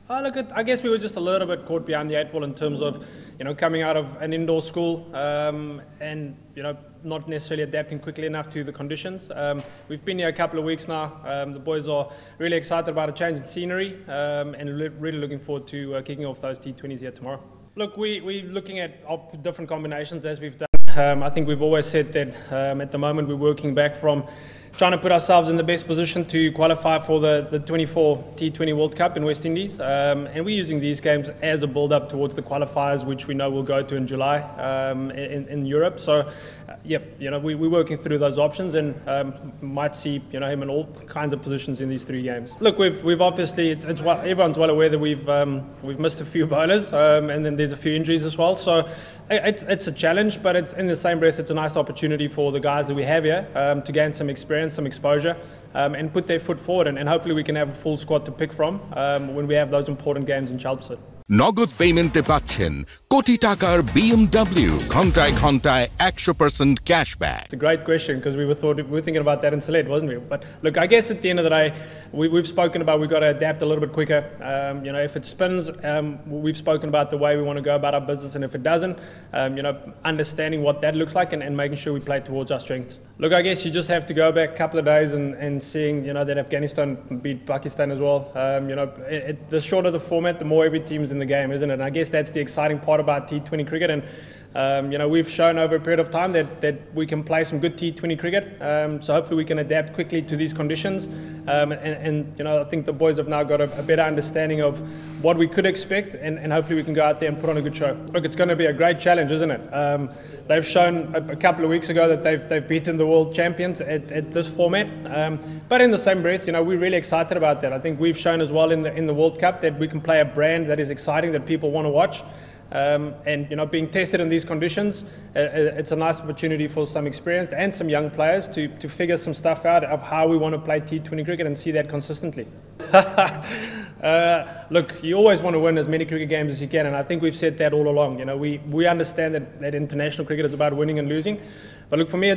Look, I guess we were just a little bit caught behind the eight ball in terms of, coming out of an indoor school and, not necessarily adapting quickly enough to the conditions. We've been here a couple of weeks now. The boys are really excited about a change in scenery and really looking forward to kicking off those T20s here tomorrow. Look, we're looking at different combinations as we've done. I think we've always said that at the moment we're working back from trying to put ourselves in the best position to qualify for the 24 T20 World Cup in West Indies. And we're using these games as a build-up towards the qualifiers, which we know we'll go to in July in Europe. So, we're working through those options and might see him in all kinds of positions in these three games. Look, we've obviously, everyone's well aware that we've missed a few bowlers and then there's a few injuries as well. So it's a challenge, but it's in the same breath, it's a nice opportunity for the guys that we have here to gain some experience, some exposure, and put their foot forward, and hopefully we can have a full squad to pick from when we have those important games in Chelmsford. নগদ পেমেন্টে পাচ্ছেন কোটি টাকার BMW ঘন্টায় ঘন্টায় 100% cashback. It's a great question because we were thinking about that in Sylhet, wasn't we? But look, I guess at the end of the day, we've spoken about we've got to adapt a little bit quicker. If it spins, we've spoken about the way we want to go about our business, and if it doesn't, understanding what that looks like and making sure we play towards our strengths. Look, I guess you just have to go back a couple of days and seeing, that Afghanistan beat Pakistan as well. The shorter the format, the more every team's in the game, isn't it? And I guess that's the exciting part about T20 cricket. And, we've shown over a period of time that we can play some good T20 cricket. So hopefully we can adapt quickly to these conditions. I think the boys have now got a better understanding of what we could expect, and hopefully we can go out there and put on a good show. Look, it's going to be a great challenge, isn't it? They've shown a couple of weeks ago that they've beaten the world champions at this format. But in the same breath, we're really excited about that. I think we've shown as well in the World Cup that we can play a brand that is exciting, that people want to watch. Being tested in these conditions, it's a nice opportunity for some experienced and some young players to figure some stuff out of how we want to play T20 cricket and see that consistently. Look, you always want to win as many cricket games as you can, and I think we've said that all along. We understand that international cricket is about winning and losing. But look, for me,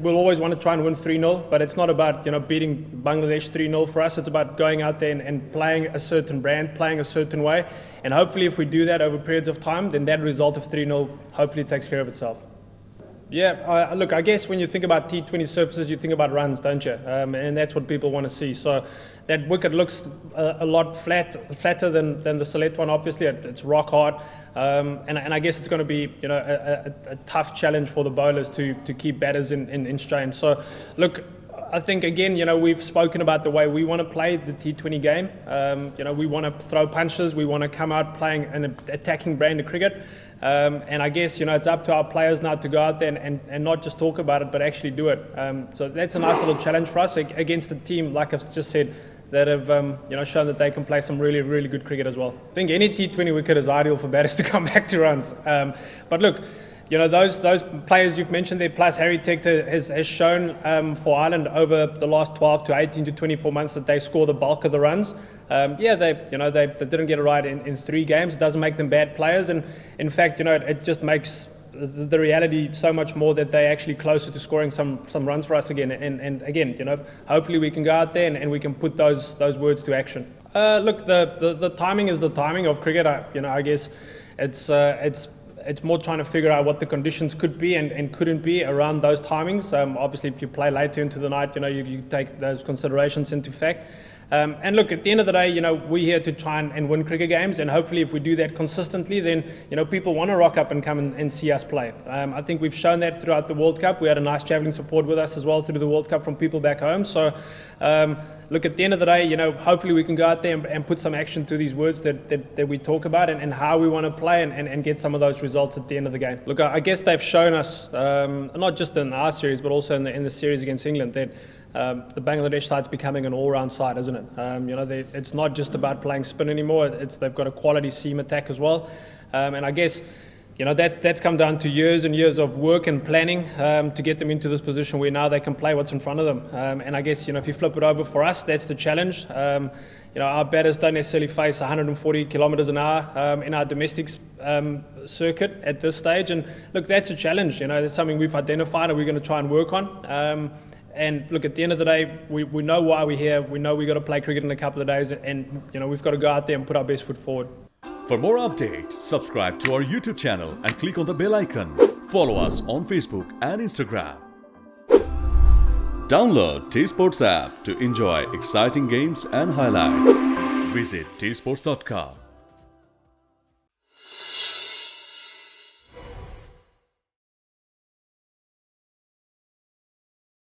we'll always want to try and win 3-0, but it's not about beating Bangladesh 3-0 for us. It's about going out there and playing a certain brand, playing a certain way, and hopefully if we do that over periods of time, then that result of 3-0 hopefully takes care of itself. Yeah, look, I guess when you think about T20 surfaces, you think about runs, don't you? And that's what people want to see. So that wicket looks a lot flatter than the Sylhet one, obviously. It's rock hard. And I guess it's going to be, a tough challenge for the bowlers to keep batters in strain. So, look, I think, again, we've spoken about the way we want to play the T20 game. We want to throw punches. We want to come out playing an attacking brand of cricket. And I guess, it's up to our players now to go out there and not just talk about it, but actually do it. So that's a nice little challenge for us against a team, like I've just said, that have shown that they can play some really, really good cricket as well. I think any T20 wicket is ideal for batters to come back to runs. But look, those players you've mentioned there, plus Harry Tector has shown for Ireland over the last 12 to 18 to 24 months that they score the bulk of the runs. They didn't get it right in 3 games. It doesn't make them bad players, and in fact, it just makes the reality so much more that they're actually closer to scoring some runs for us again. And again, hopefully we can go out there and we can put those words to action. Look, the timing is the timing of cricket. I guess it's more trying to figure out what the conditions could be and couldn't be around those timings. Obviously, if you play later into the night, you take those considerations into fact. And look, at the end of the day, we're here to try and win cricket games, and hopefully if we do that consistently, then, people want to rock up and come and see us play. I think we've shown that throughout the World Cup. We had a nice travelling support with us as well through the World Cup from people back home. So, look, at the end of the day, hopefully we can go out there and put some action to these words that we talk about and how we want to play and get some of those results at the end of the game. Look, I guess they've shown us, not just in our series, but also in the series against England, that the Bangladesh side's becoming an all-round side, isn't it? It's not just about playing spin anymore. They've got a quality seam attack as well. And I guess, that's come down to years and years of work and planning to get them into this position where now they can play what's in front of them. And I guess, if you flip it over for us, that's the challenge. Our batters don't necessarily face 140 kilometres an hour in our domestic circuit at this stage. And look, that's a challenge. That's something we've identified and we're going to try and work on. And look, at the end of the day, we know why we're here. We know we've got to play cricket in a couple of days, and we've got to go out there and put our best foot forward. For more updates, subscribe to our YouTube channel and click on the bell icon. Follow us on Facebook and Instagram. Download TSports app to enjoy exciting games and highlights. Visit tsports.com.